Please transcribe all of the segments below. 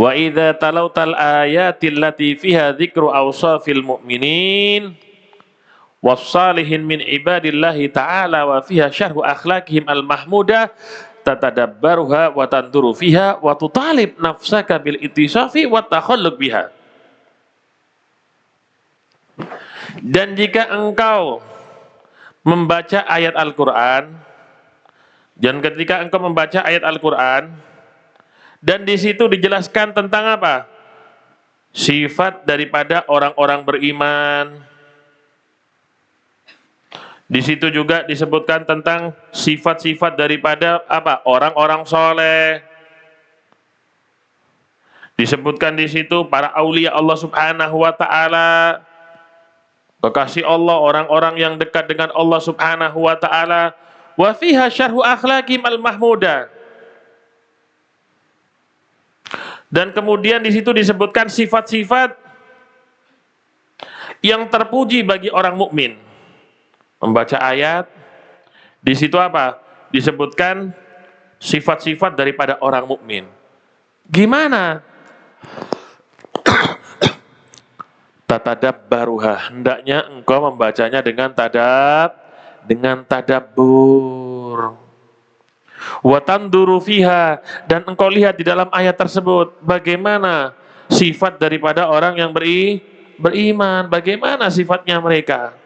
Wa idza talautal ayatil lati fiha dzikru awsafil mu'minin wassalihin min ibadillahi ta'ala wa fiha syarhu akhlaqihim al-mahmudah tatadabbaruha wa tanduru fiha wa tutalib nafsaka bil ittisafi wa takhalluq biha. Dan jika engkau membaca ayat Al-Quran, dan ketika engkau membaca ayat Al-Quran dan di situ dijelaskan tentang apa? Sifat daripada orang-orang beriman. Di situ juga disebutkan tentang sifat-sifat daripada apa? Orang-orang soleh. Disebutkan di situ para aulia Allah Subhanahu wa taala, kekasih Allah, orang-orang yang dekat dengan Allah Subhanahu wa taala. Wa fiha syarhu akhlaqihim al-mahmudah. Dan kemudian di situ disebutkan sifat-sifat yang terpuji bagi orang mukmin. Membaca ayat, di situ apa? Disebutkan sifat-sifat daripada orang mukmin. Gimana? Tatadabbaruha, hendaknya engkau membacanya dengan tadabbur. Wa tanduru fiha, dan engkau lihat di dalam ayat tersebut bagaimana sifat daripada orang yang beriman, bagaimana sifatnya mereka.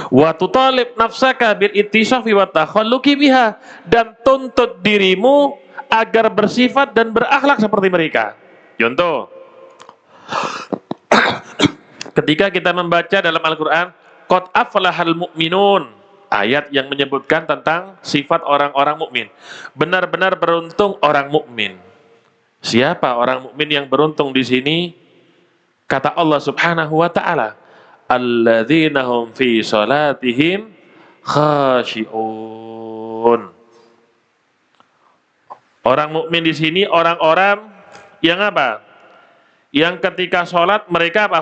Wa tutalib nafsaka bil ittisafi wa takhalluqi biha, dan tuntut dirimu agar bersifat dan berakhlak seperti mereka. Contoh, ketika kita membaca dalam Al-Quran qad aflahal mu'minun, ayat yang menyebutkan tentang sifat orang-orang mukmin. Benar-benar beruntung orang mukmin. Siapa orang mukmin yang beruntung di sini? Kata Allah Subhanahu wa taala, alladzina hum fi salatihim khashi'un. Orang mukmin di sini orang-orang yang apa? Yang ketika sholat mereka apa?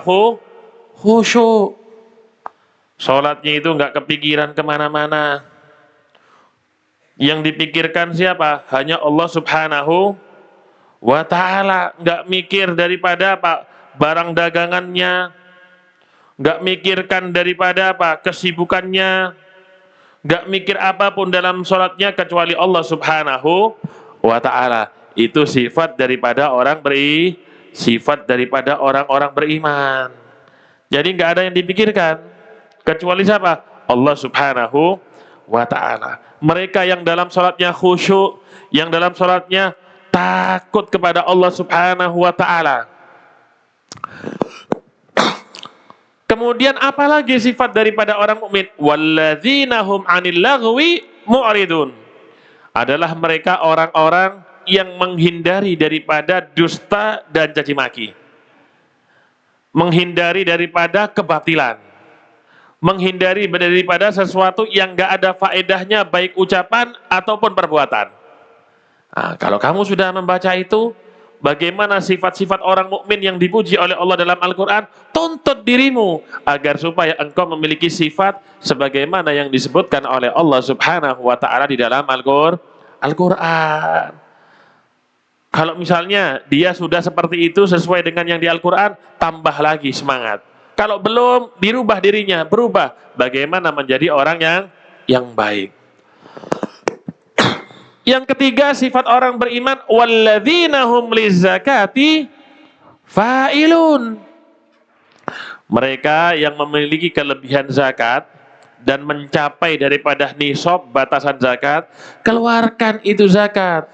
Khusyuk. Sholatnya itu nggak kepikiran kemana-mana. Yang dipikirkan siapa? Hanya Allah Subhanahu wa ta'ala. Nggak mikir daripada apa? Barang dagangannya. Nggak mikirkan daripada apa? Kesibukannya. Nggak mikir apapun dalam sholatnya kecuali Allah Subhanahu wa ta'ala. Itu sifat daripada sifat daripada orang-orang beriman. Jadi nggak ada yang dipikirkan kecuali siapa? Allah Subhanahu wa ta'ala. Mereka yang dalam sholatnya khusyuk, yang dalam sholatnya takut kepada Allah Subhanahu wa ta'ala. Kemudian apalagi sifat daripada orang mukmin? Walladzina hum 'anil lagwi mu'ridun. Adalah mereka orang-orang yang menghindari daripada dusta dan caci maki. Menghindari daripada kebatilan. Menghindari daripada sesuatu yang enggak ada faedahnya, baik ucapan ataupun perbuatan. Nah, kalau kamu sudah membaca itu, bagaimana sifat-sifat orang mukmin yang dipuji oleh Allah dalam Al-Quran, tuntut dirimu agar supaya engkau memiliki sifat sebagaimana yang disebutkan oleh Allah Subhanahu wa ta'ala di dalam Al-Quran. Kalau misalnya dia sudah seperti itu sesuai dengan yang di Al-Quran, tambah lagi semangat. Kalau belum, dirubah dirinya, berubah. Bagaimana menjadi orang yang baik. Yang ketiga, sifat orang beriman, walladzina hum lizzakati fa'ilun. Mereka yang memiliki kelebihan zakat dan mencapai daripada nisab batasan zakat, keluarkan itu zakat.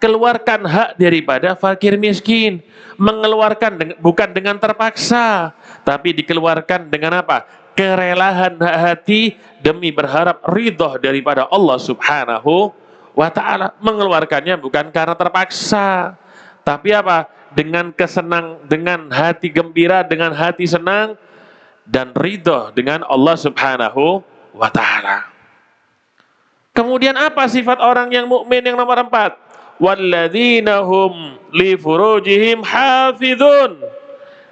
Keluarkan hak daripada fakir miskin. Mengeluarkan bukan dengan terpaksa, tapi dikeluarkan dengan apa? Kerelaan hati demi berharap ridho daripada Allah Subhanahu wa ta'ala. Mengeluarkannya bukan karena terpaksa, tapi apa? Dengan dengan hati gembira, dengan hati senang dan ridho dengan Allah Subhanahu wa ta'ala. Kemudian apa sifat orang yang mukmin yang nomor 4? Walladzina hum li furujihim hafizun.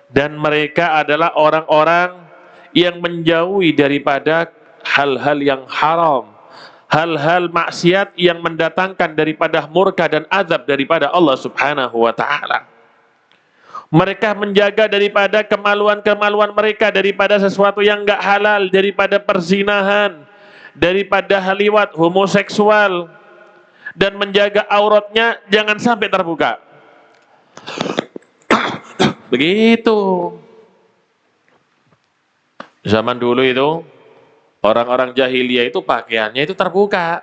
Dan mereka adalah orang-orang yang menjauhi daripada hal-hal yang haram, hal-hal maksiat yang mendatangkan daripada murka dan azab daripada Allah Subhanahu wa taala. Mereka menjaga daripada kemaluan-kemaluan mereka, daripada sesuatu yang enggak halal, daripada perzinahan, daripada haliwat homoseksual, dan menjaga auratnya jangan sampai terbuka. Begitu. Zaman dulu itu orang-orang jahiliyah itu pakaiannya itu terbuka.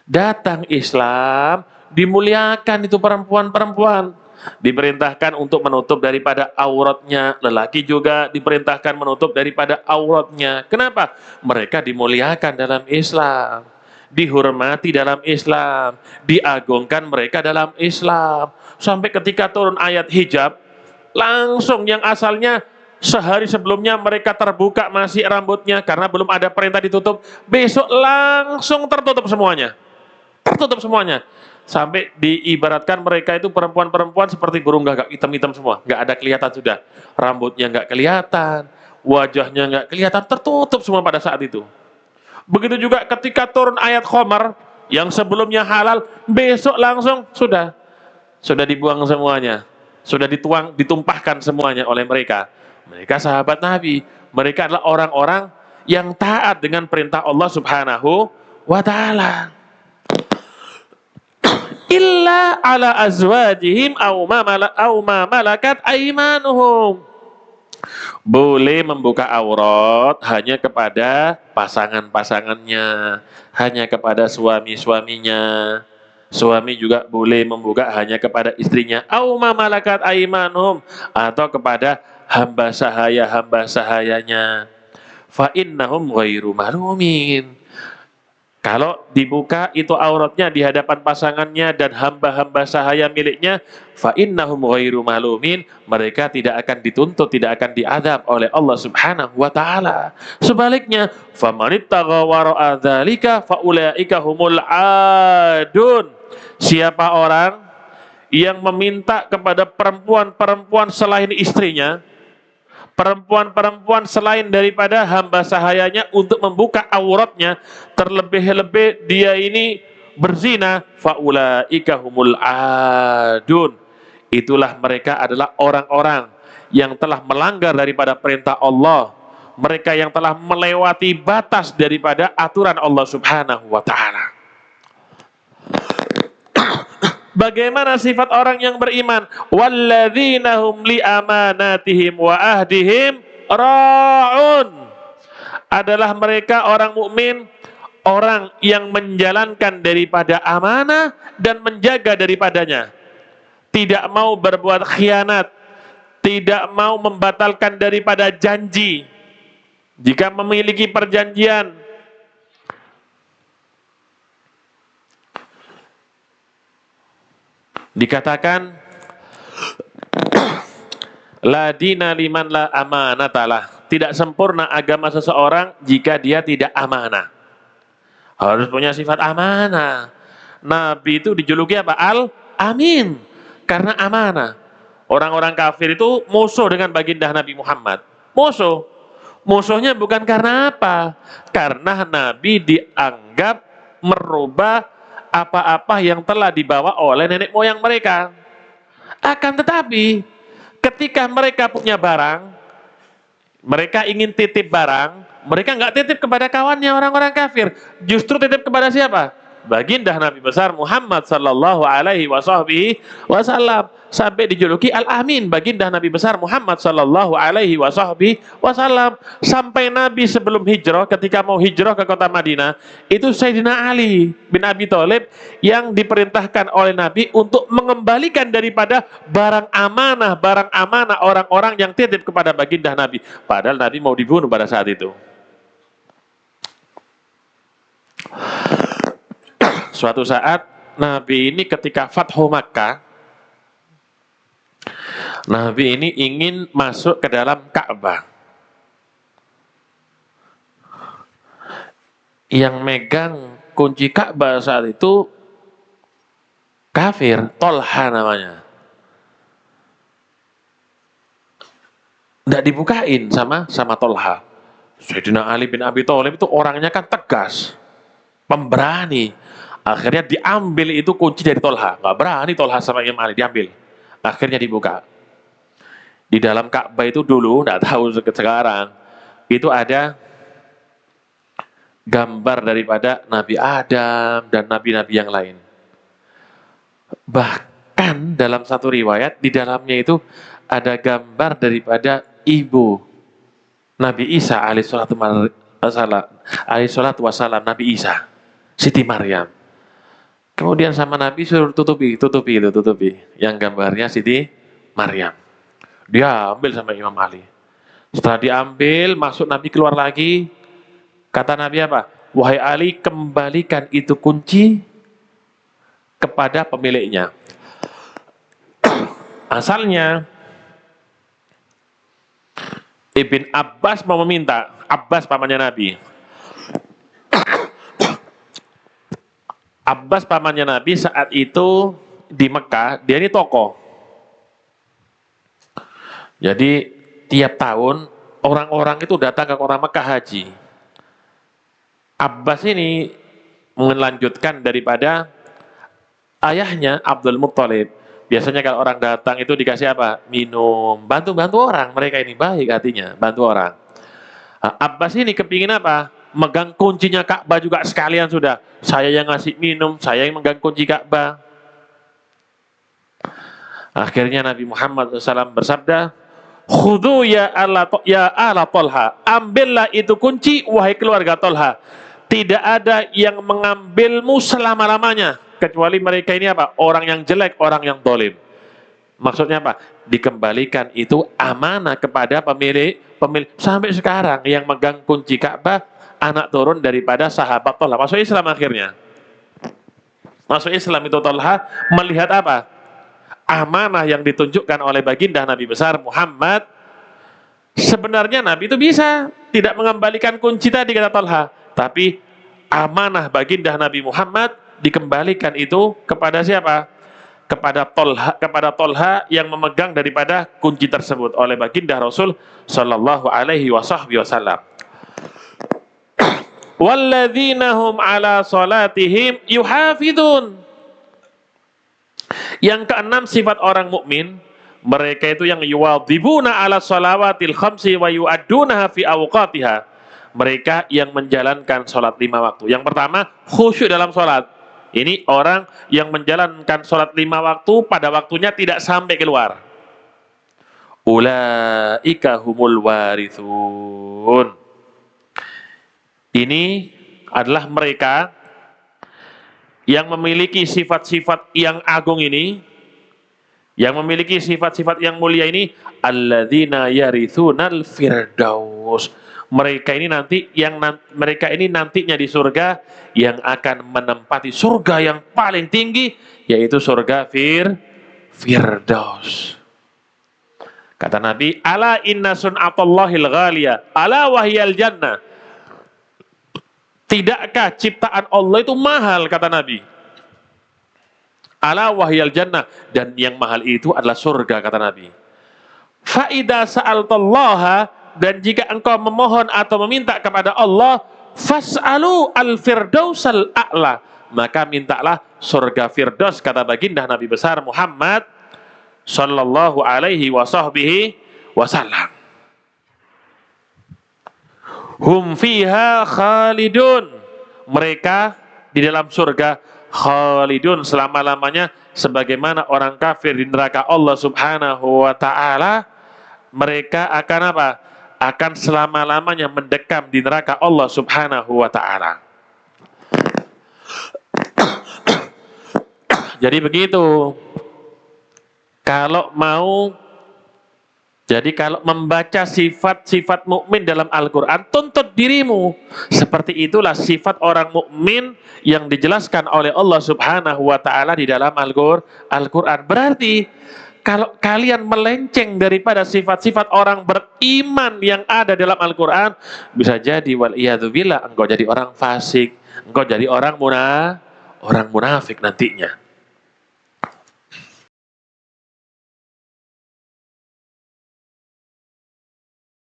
Datang Islam, dimuliakan itu perempuan-perempuan. Diperintahkan untuk menutup daripada auratnya. Lelaki juga diperintahkan menutup daripada auratnya. Kenapa? Mereka dimuliakan dalam Islam, dihormati dalam Islam, diagungkan mereka dalam Islam. Sampai ketika turun ayat hijab, langsung yang asalnya sehari sebelumnya mereka terbuka masih rambutnya karena belum ada perintah ditutup, besok langsung tertutup semuanya. Tertutup semuanya. Sampai diibaratkan mereka itu perempuan-perempuan seperti burung gagak, hitam-hitam semua, nggak ada kelihatan sudah, rambutnya nggak kelihatan, wajahnya nggak kelihatan, tertutup semua pada saat itu. Begitu juga ketika turun ayat khamar yang sebelumnya halal, besok langsung sudah dibuang semuanya, sudah ditumpahkan semuanya oleh mereka. Mereka sahabat Nabi, mereka adalah orang-orang yang taat dengan perintah Allah Subhanahu wa taala. Illa ala azwajihim aw ma malakat aimanuhum. Boleh membuka aurat hanya kepada pasangan-pasangannya, hanya kepada suami-suaminya. Suami juga boleh membuka hanya kepada istrinya, aw ma malakat aimanuhum, atau kepada hamba sahayanya. Fa innahum ghairu malumin. Kalau dibuka itu auratnya di hadapan pasangannya dan hamba-hamba sahaya miliknya, fa innahum ghairu malumin, mereka tidak akan dituntut, tidak akan diazab oleh Allah Subhanahu wa taala. Sebaliknya, famanittagha wara'a dzalika faulaika humul adun. Siapa orang yang meminta kepada perempuan-perempuan selain istrinya, perempuan-perempuan selain daripada hamba sahayanya untuk membuka auratnya, terlebih-lebih dia ini berzina, faulaika humul adun. Itulah mereka adalah orang-orang yang telah melanggar daripada perintah Allah, mereka yang telah melewati batas daripada aturan Allah Subhanahu wa taala. Bagaimana sifat orang yang beriman? Walladzina hum li amanatihim wa ahdihim ra'un. Adalah mereka orang mukmin, orang yang menjalankan daripada amanah dan menjaga daripadanya. Tidak mau berbuat khianat, tidak mau membatalkan daripada janji. Jika memiliki perjanjian, dikatakan la dina liman la amanatalah. Tidak sempurna agama seseorang jika dia tidak amanah. Harus punya sifat amanah. Nabi itu dijuluki apa? Al-Amin, karena amanah. Orang-orang kafir itu musuh dengan baginda Nabi Muhammad. Musuhnya bukan karena apa? Karena Nabi dianggap merubah apa-apa yang telah dibawa oleh nenek moyang mereka. Akan tetapi ketika mereka punya barang, mereka ingin titip barang, mereka nggak titip kepada kawannya orang-orang kafir, justru titip kepada siapa? Baginda Nabi besar Muhammad sallallahu alaihi wasallam, sampai dijuluki Al-Amin, baginda Nabi besar Muhammad sallallahu alaihi wasallam. Sampai Nabi sebelum hijrah, ketika mau hijrah ke kota Madinah, itu Sayyidina Ali bin Abi Thalib yang diperintahkan oleh Nabi untuk mengembalikan daripada barang amanah orang-orang yang titip kepada baginda Nabi. Padahal Nabi mau dibunuh pada saat itu. Suatu saat Nabi ini ketika Fathu Makkah, Nabi ini ingin masuk ke dalam Ka'bah. Yang megang kunci Ka'bah saat itu kafir, Tolha namanya. Nggak dibukain sama Tolha. Sayyidina Ali bin Abi Thalib itu orangnya kan tegas. pemberani. Akhirnya diambil itu kunci dari Tolha. Nggak berani Tolha sama Imam Ali, diambil. Akhirnya dibuka. Di dalam Ka'bah itu dulu, nggak tahu sekarang, itu ada gambar daripada Nabi Adam dan nabi-nabi yang lain. Bahkan dalam satu riwayat, di dalamnya itu ada gambar daripada ibu Nabi Isa alaihissalatu wassalam, Nabi Isa, Siti Maryam. Kemudian sama Nabi suruh tutupi yang gambarnya Siti Maryam. Dia ambil sama Imam Ali. Setelah diambil, masuk Nabi keluar lagi. Kata Nabi apa? Wahai Ali, kembalikan itu kunci kepada pemiliknya. Asalnya Ibn Abbas mau meminta, Abbas pamannya Nabi. Abbas pamannya Nabi saat itu di Mekah, dia ini tokoh. Jadi tiap tahun orang-orang itu datang ke kota Mekah haji. Abbas ini melanjutkan daripada ayahnya Abdul Muttalib. Biasanya kalau orang datang itu dikasih apa? Minum, bantu-bantu orang. Mereka ini baik hatinya, bantu orang. Abbas ini kepingin apa? Megang kuncinya Ka'bah juga sekalian sudah. Saya yang ngasih minum, saya yang megang kunci Ka'bah. Akhirnya Nabi Muhammad SAW bersabda, "Khudhu ya ala Tolha." Ambillah itu kunci, wahai keluarga Tolha. Tidak ada yang mengambilmu selama-lamanya. Kecuali mereka ini apa? Orang yang jelek, orang yang dolim. Maksudnya apa? Dikembalikan itu amanah kepada pemilik. Sampai sekarang yang megang kunci Ka'bah, anak turun daripada sahabat Tolha. Masuk Islam akhirnya. Masuk Islam itu Tolha melihat apa? Amanah yang ditunjukkan oleh baginda Nabi besar Muhammad. Sebenarnya Nabi itu bisa tidak mengembalikan kunci tadi, kata Tolha. Tapi amanah baginda Nabi Muhammad dikembalikan itu kepada siapa? Kepada Tolha yang memegang daripada kunci tersebut oleh baginda Rasul sallallahu alaihi wasallam. Walladzina hum ala salatihim yuhafidun. Yang keenam sifat orang mukmin, mereka itu yang yuwadhibuna ala salawatil khamsi wa yu'addunaha fi awqatiha. Mereka yang menjalankan sholat 5 waktu. Yang pertama, khusyuk dalam sholat. Ini orang yang menjalankan sholat 5 waktu pada waktunya tidak sampai keluar. Ulaika humul warithun. Ini adalah mereka yang memiliki sifat-sifat yang agung ini, yang memiliki sifat-sifat yang mulia ini, alladzina yarithunal firdaus. Mereka ini nantinya di surga yang akan menempati surga yang paling tinggi, yaitu surga Firdaus. Kata Nabi, ala inna sun'atallahil ghaliyah, ala wahyal jannah. Tidakkah ciptaan Allah itu mahal, kata Nabi. Ala wahyal jannah, dan yang mahal itu adalah surga, kata Nabi. Fa'idha sa'altallaha, dan jika engkau memohon atau meminta kepada Allah, fas'alu al-firdausal a'la, maka mintalah surga Firdaus, kata baginda Nabi besar Muhammad sallallahu alaihi wasallam. Hum fiha khalidun, mereka di dalam surga khalidun, selama-lamanya, sebagaimana orang kafir di neraka Allah subhanahu wa ta'ala, mereka akan apa? Akan selama-lamanya mendekam di neraka Allah subhanahu wa ta'ala. Jadi begitu. Kalau membaca sifat-sifat mukmin dalam Al-Quran, tuntut dirimu. Seperti itulah sifat orang mukmin yang dijelaskan oleh Allah subhanahu wa ta'ala di dalam Al-Quran. Berarti, kalau kalian melenceng daripada sifat-sifat orang beriman yang ada dalam Al-Quran, bisa jadi waliyadzubillah engkau jadi orang fasik, engkau jadi orang munafik nantinya.